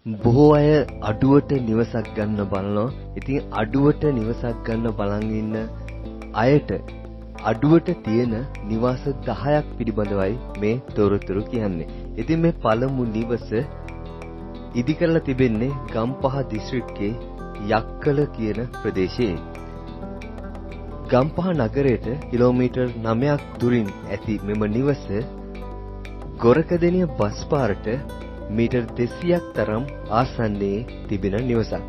බොහෝ අය අඩුවට නිවසක් ගන්න බලනවා. ඉතින් අඩුවට නිවසක් ගන්න බලන් ඉන්න අයට අඩුවට තියෙන නිවාස 10ක් පිළිබඳවයි මේ තොරතුරු කියන්නේ. ඉතින් මේ පළමු නිවස ඉදි කරලා තිබෙන්නේ ගම්පහ දිස්ත්‍රික්කයේ යක්කල කියන ප්‍රදේශයේ. ගම්පහ නගරයට කිලෝමීටර් 9ක් දුරින් ඇති මෙම නිවස ගොරකදෙනිය බස් පාරට මීටර් 200ක් තරම් ආසන්නයේ තිබෙන නිවසක්.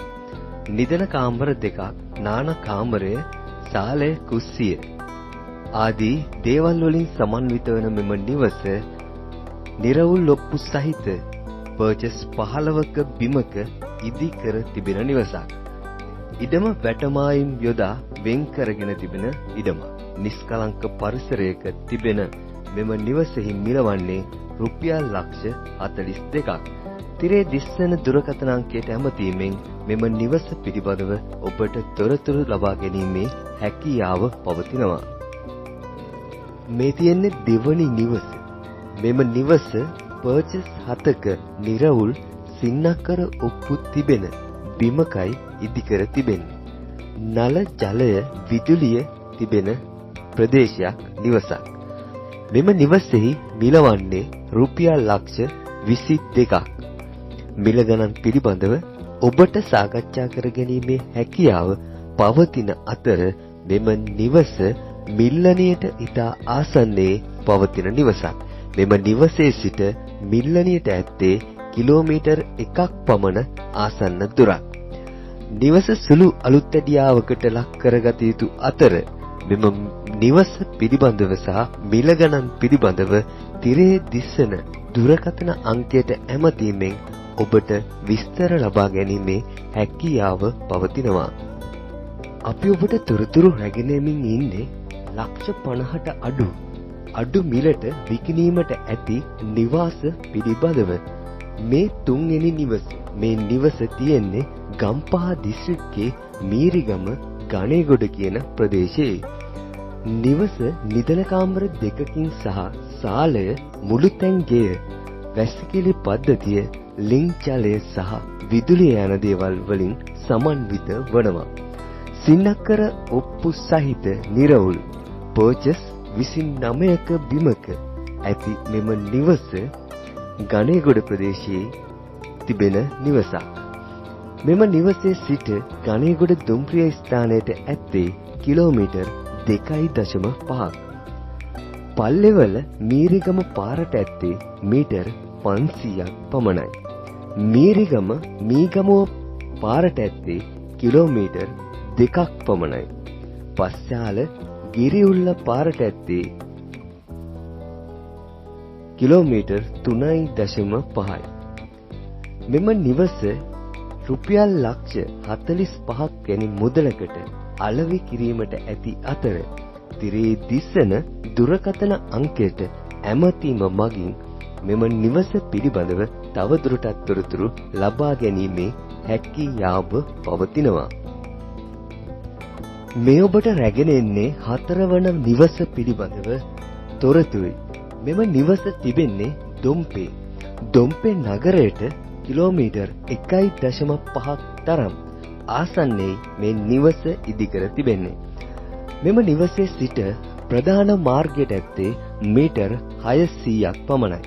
නිදන කාමර දෙකක්, නාන කාමරය, සාලය, කුස්සිය ආදී දේවල් වලින් සමන්විත වන මෙම නිවස නිරවුල් ඔප්පු සහිත පර්චස් 15ක බිමක ඉදි කර තිබෙන නිවසක්. ඉඩම වැටමායිම් යොදා වෙන් කරගෙන තිබෙන ඉඩම. නිස්කලංක පරිසරයක තිබෙන මෙම නිවසෙහි මිල වන්නේ රුපියල් ලක්ෂ 42ක්. තිරේ දිස්සන දුරකථන අංකයට ඇමතීමෙන් මෙම නිවස පිළිබඳව ඔබට තොරතුරු ලබා ගැනීමේ හැකියාව පවතිනවා. මේ තියෙන්නේ දෙවනි නිවස. මෙම නිවස පර්චස් 7ක නිරවුල් සින්නකර ඔප්පු තිබෙන බිමකයි ඉදිකර තිබෙන්නේ. නල ජලය විදුලිය තිබෙන ප්‍රදේශයක් නිවසක්. මෙම නිවසෙහි මිල වන්නේ රුපියල් ලක්ෂ 22ක්. මිල ගණන් පිළිබඳව ඔබට සාකච්ඡා කර ගැනීමේ හැකියාව පවතින අතර මෙම නිවස මිල්ලනියට ඉතා ආසන්නයේ පවතින නිවසක්. මෙම නිවසේ සිට මිල්ලනියට ඇත්තේ කිලෝමීටර් 1ක් පමණ ආසන්න දුරක්. නිවස සුළු අලුත්ඇඩියාවකට ලක් කරගත යුතු අතර මෙම නිවස පිළිබඳව සහ මිල ගණන් පිළිබඳව තිරේ දිස්සන දුරකථන අංකයට ඇමතීමෙන් ඔබට විස්තර ලබා ගැනීමේ හැකියාව පවතිනවා. අපි ඔබට තොරතුරු රැගෙනමින් ඉන්නේ ලක්ෂ 50ට අඩු මිලට විකිණීමට ඇති නිවාස පිළිබඳව. මේ තුන්වෙනි නිවස. මේ නිවස තියෙන්නේ ගම්පහ දිස්ත්‍රික්කයේ මීරිගම ගණේගොඩ කියන ප්‍රදේශයේ. නිවස නිදන කාමර දෙකකින් සහ සාලය, මුළුතැන් ගෙය, වැසිකිලි පද්ධතිය, ලිං ජලය සහ විදුලිය යන දේවල් වලින් සමන්විත වනවා. සින්නකර ඔප්පු සහිත නිරවුල් පර්චස් 29ක බිමක ඇති මෙම නිවස ගණේගොඩ ප්‍රදේශයේ තිබෙන නිවසක්. මෙම නිවසේ සිට ගණේගොඩ දුම්රිය ස්ථානයට ඇත්තේ කිලෝමීටර් 2.5ක්. පල්ලෙවල මීරිගම පාරට ඇත්තේ මීටර් 500ක් පමණයි. මීරිගම මීගමුව පාරට ඇත්තේ කිලෝමීටර් 2ක් පමණයි. පස්යාල ගිරිඋල්ල පාරට ඇත්තේ කිලෝමීටර් 3.5යි. මෙම නිවස රුපියල් ලක්ෂ 45ක් වැනි මුදලකට අලෙවි කිරීමට ඇති අතර තිරේ දිස්සන දුරකථන අංකයට ඇමතීම මගින් මෙම නිවස පිළිබඳව තවදුරටත් තොරතුරු ලබා ගැනීමේ හැකියාව පවතිනවා. මේ ඔබට රැගෙන එන්නේ 4 වන නිවස පිළිබඳව තොරතුරුයි. මෙම නිවස තිබෙන්නේ දොම්පේ. දොම්පේ නගරයට කිලෝමීටර් 1.5ක් තරම් ආසන්නයේ මේ නිවස ඉදිකර තිබෙන්නේ. මෙම නිවසේ සිට ප්‍රධාන මාර්ගයට ඇත්තේ මීටර් 600ක් පමණයි.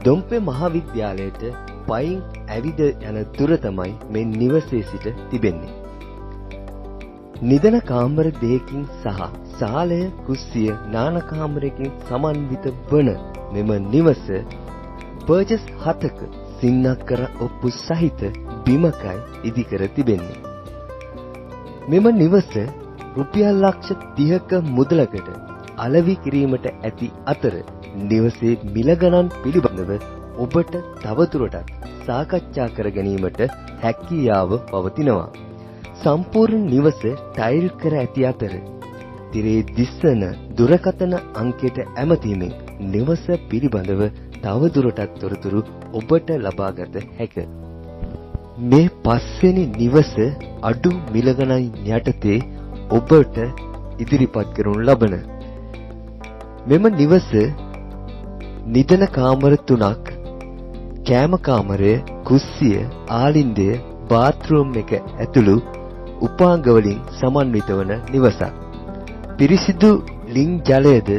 දොම්පේ මහාවිද්‍යාලයට පයින් ඇවිද යන දුර තමයි මේ නිවසේ සිට තිබෙන්නේ. නිදන කාමර දෙකකින් සහ සාලය, කුස්සිය, නාන කාමරයකින් සමන්විත වන මෙම නිවස පර්චස් 7ක සින්නකර ඔප්පු සහිත බිමකයි ඉදිකර තිබෙන්නේ. මෙම නිවස රුපියල් ලක්ෂ 30ක මුදලකට අලෙවි කිරීමට ඇති අතර නිවසේ මිල ගණන් පිළිබඳව ඔබට තවදුරටත් සාකච්ඡා කර ගැනීමට හැකියාව පවතිනවා. සම්පූර්ණ නිවස ටයිල් කර ඇති අතර තිරේ දිස්සන දුරකථන අංකයට ඇමතීමෙන් නිවස පිළිබඳව තවදුරටත් තොරතුරු ඔබට ලබාගත හැක. මේ පස්වෙනි නිවස අඩු මිල ගණන් යටතේ ඔබට ඉදිරිපත් කරනු ලබන මෙම නිවස නිදන කාමර 3ක්, කෑම කාමරය, කුස්සිය, ආලින්දය, බාත්රූම් එක ඇතුළු උපාංග වලින් සමන්විත වන නිවසක්. පිරිසිදු ලිං ජලයද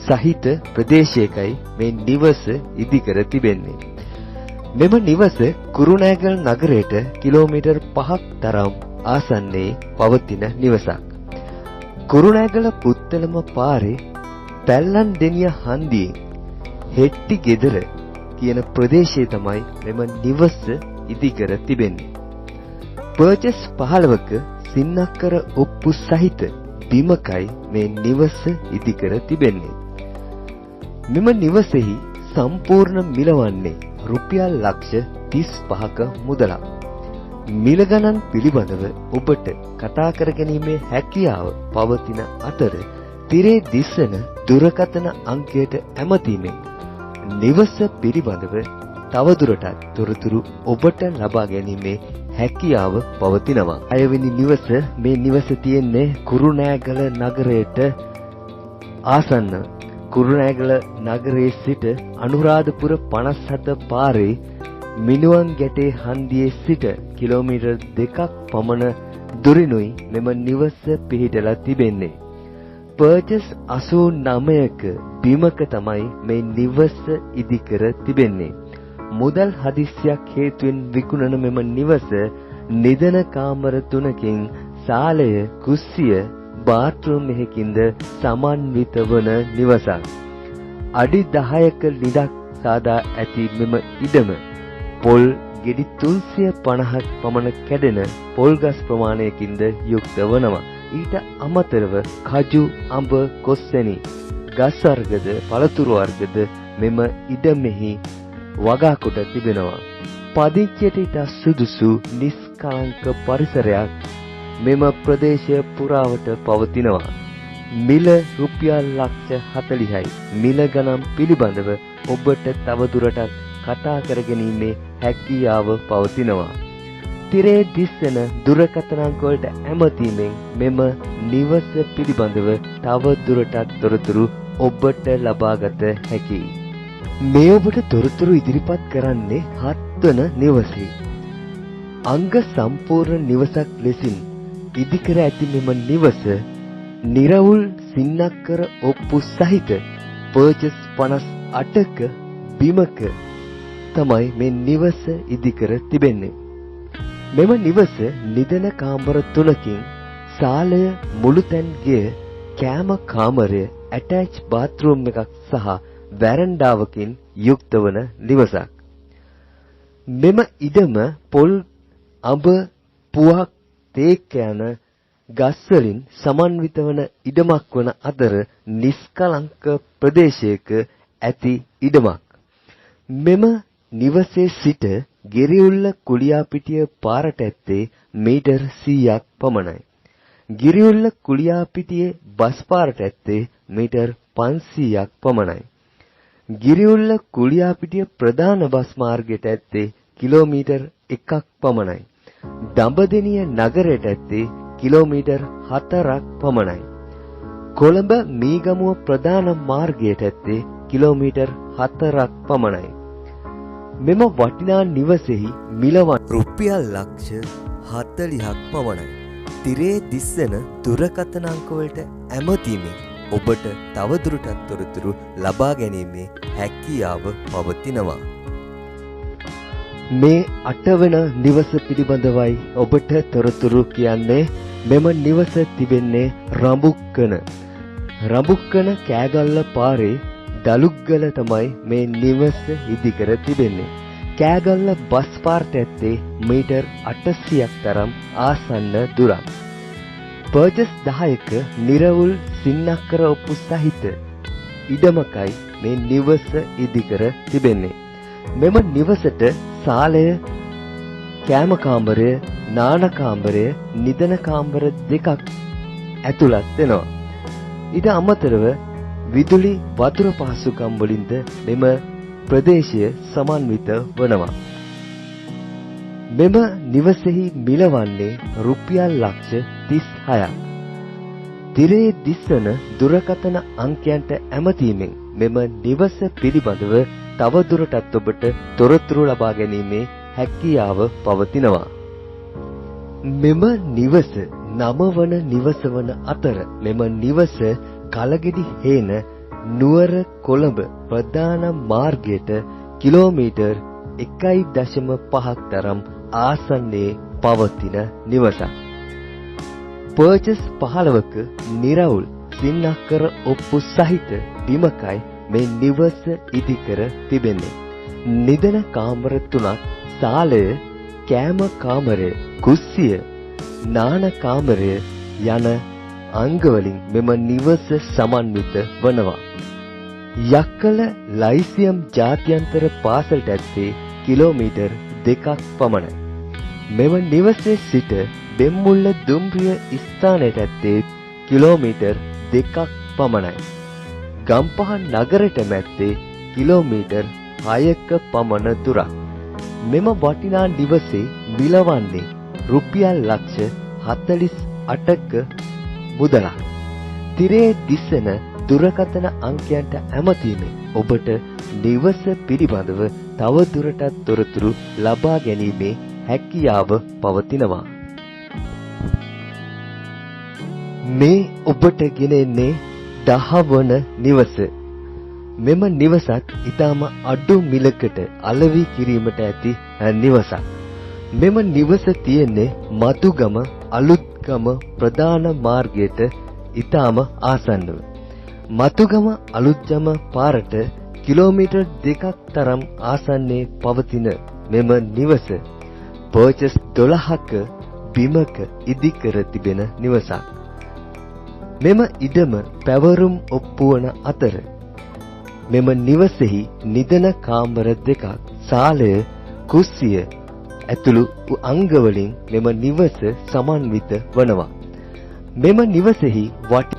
සහිත ප්‍රදේශයකයි මේ නිවස ඉදිකර තිබෙන්නේ. මෙම නිවස කුරුණෑගල නගරයට කිලෝමීටර් 5ක් තරම් ආසන්නයේ පවතින නිවසක්. කුරුණෑගල පුත්තලම පාරේ පැල්ලන්දෙනිය හන්දියේ හෙට්ටි ගෙදර කියන ප්‍රදේශයේ තමයි මෙම නිවස ඉදිකර තිබෙන්නේ. පර්චස් 15ක සින්නක්කර ඔප්පු සහිත බිමකයි මේ නිවස ඉදිකර තිබෙන්නේ. මෙම නිවසෙහි සම්පූර්ණ මිල වන්නේ රුපියල් ලක්ෂ 35ක මුදලක්. මිල ගණන් පිළිබඳව ඔබට කතා කර ගැනීමේ හැකියාව පවතින අතර තිරේ දිස්සන දුරකථන අංකයට ඇමතීමෙන් නිවස පිළිබඳව තවදුරටත් තොරතුරු ඔබට ලබා ගැනීමේ හැකියාව පවතිනවා. 6 වෙනි නිවස මේ නිවස තියෙන්නේ කුරුණෑගල නගරයට ආසන්න. කුරුණෑගල නගරයේ සිට අනුරාධපුර 57 පාරේ මිනුවන් ගැටේ හන්දියේ සිට කිලෝමීටර් 2ක් පමණ දුරිනුයි මෙම නිවස පිහිටලා තිබෙන්නේ. පර්චස් 89ක බිමක තමයි මේ නිවස ඉදිකර තිබෙන්නේ. මුදල් හදිස්සියක් හේතුවෙන් විකුණන මෙම නිවස නිදන කාමර 3කින් සාලය, කුස්සිය, බාත්රූම් එකකින්ද සමන්විත වන නිවසක්. අඩි 10ක ලිඳක් සාදා ඇති මෙම ඉඩම පොල් ගෙඩි 350ක් පමණ කැඩෙන පොල් ගස් ප්‍රමාණයකින්ද යුක්ත වනවා. ඊට අමතරව කජු, අඹ, කොස්සැනි ගස් වර්ගද පළතුරු වර්ගද මෙම ඉඩමෙහි වගා කොට තිබෙනවා. පදිංචියට ඉතා සුදුසු නිස්කලංක පරිසරයක් මෙම ප්‍රදේශය පුරාවට පවතිනවා. මිල රුපියල් ලක්ෂ 40යි. මිල ගණන් පිළිබඳව ඔබට තවදුරටත් කතා කර ගැනීමේ හැකියාව පවතිනවා. තිරේ දිස්සන දුරකථන අංක වලට ඇමතීමෙන් මෙම නිවස පිළිබඳව තවදුරටත් තොරතුරු ඔබට ලබාගත හැකියි. මේ ඔබට තොරතුරු ඉදිරිපත් කරන්නේ 7 වන නිවසේ. අංග සම්පූර්ණ නිවසක් ලෙසින් ඉදිකර ඇති මෙම නිවස නිරවුල් සින්නක්කර ඔප්පු සහිත පර්චස් 58ක බිමක තමයි මේ නිවස ඉදිකර තිබෙන්නේ. මෙම නිවස නිදන කාමර 3කින් සාලය, මුළුතැන් ගෙය, කෑම කාමරය, ඇටච් බාත්රූම් එකක් සහ වැරන්ඩාවකින් යුක්ත වන නිවසක්. මෙම ඉඩම පොල්, අඹ, පුවක්, තේක් යන ගස් වලින් සමන්විත වන ඉඩමක් වන අතර නිස්කලංක ප්‍රදේශයක ඇති ඉඩමක්. මෙම නිවසේ සිට ගිරිඋල්ල කුලියාපිටිය පාරට ඇත්තේ මීටර් 100ක් පමණයි. ගිරිඋල්ල කුලියාපිටියේ බස් පාරට ඇත්තේ මීටර් 500ක් පමණයි. ගිරිඋල්ල කුලියාපිටිය ප්‍රධාන බස් මාර්ගයට ඇත්තේ කිලෝමීටර් 1ක් පමණයි. දඹදෙණිය නගරයට ඇත්තේ කිලෝමීටර් 4ක් පමණයි. කොළඹ මීගමුව ප්‍රධාන මාර්ගයට ඇත්තේ කිලෝමීටර් 4ක් පමණයි. මෙම වටිනා නිවසෙහි මිල රුපියල් ලක්ෂ 40ක් පමණයි. තිරේ දිස්සන දුරකථන අංක වලට ඇමතීමෙන් ඔබට තවදුරටත් තොරතුරු ලබා ගැනීමේ හැකියාව පවතිනවා. මේ 8 වන නිවස පිළිබඳවයි ඔබට තොරතුරු කියන්නේ. මෙම නිවස තිබෙන්නේ රඹුක්කන. රඹුක්කන කෑගල්ල පාරේ දලුග්ගල තමයි මේ නිවස ඉදිකර තිබෙන්නේ. කෑගල්ල බස් පාරට ඇත්තේ මීටර් 800ක් තරම් ආසන්න දුරක්. පර්චස් 10ක නිරවුල් සින්නක්කර ඔප්පු සහිත ඉඩමකයි මේ නිවස ඉදිකර තිබෙන්නේ. මෙම නිවසට සාලය, කෑම කාමරය, නාන කාමරය, නිදන කාමර 2ක් ඇතුළත් වෙනවා. ඊට අමතරව විදුලි වතුර පහසුකම් වලින්ද මෙම ප්‍රදේශය සමන්විත වනවා. මෙම නිවසෙහි මිල වන්නේ රුපියල් ලක්ෂ 36ක්. තිරේ දිස්සන දුරකථන අංකයන්ට ඇමතීමෙන් මෙම නිවස පිළිබඳව තවදුරටත් ඔබට තොරතුරු ලබා ගැනීමේ හැකියාව පවතිනවා. මෙම නිවස 9 වන නිවස වන අතර මෙම නිවස කලගෙඩි හේන නුවර කොළඹ ප්‍රධාන මාර්ගයට කිලෝමීටර් 1.5ක් තරම් ආසන්නයේ පවතින නිවසක්. පර්චස් 15ක නිරවුල් සින්නක්කර ඔප්පු සහිත බිමකයි මේ නිවස ඉදිකර තිබෙන්නේ. නිදන කාමර 3ක්, සාලය, කෑම කාමරය, කුස්සිය, නාන කාමරය යන අංග වලින් මෙම නිවස සමන්විත වනවා. යක්කල ලයිසියම් ජාත්‍යන්තර පාසලට ඇත්තේ කිලෝමීටර් 2ක් පමණයි. මෙම නිවසේ සිට බෙම්මුල්ල දුම්රිය ස්ථානයට ඇත්තේ කිලෝමීටර් 2ක් පමණයි. ගම්පහ නගරයට මැත්තේ කිලෝමීටර් 6ක පමණ දුරක්. මෙම වටිනා නිවසේ මිලවන්නේ රුපියල් ලක්ෂ 48ක මුදලක්. තිරේ දිස්සන දුරකථන අංකයන්ට ඇමතීමෙන් ඔබට නිවස පිළිබඳව තව දුරටත් තොරතුරු ලබා ගැනීමේ හැකියාව පවතිනවා. මේ ඔබට ගෙනෙන්නේ 10 වන නිවස. මෙම නිවසත් ඊටම අඩු මිලකට අලෙවි කිරීමට ඇති නිවසක්. මෙම නිවස තියෙන්නේ මතුගම අලුත්ගම ප්‍රධාන මාර්ගයට ඊටම ආසන්නව. මතුගම අලුත්ගම පාරට කිලෝමීටර් 2ක් තරම් ආසන්නයේ පවතින මෙම නිවස පර්චස් 12ක බිමක ඉදිකර තිබෙන නිවසක්. මෙම ඉඩම පැවරුම් ඔප්පු වන අතර මෙම නිවසෙහි නිදන කාමර 2ක්, සාලය, කුස්සිය ඇතුළු අංග වලින් මෙම නිවස සමන්විත වනවා. මෙම නිවසෙහි වටිනා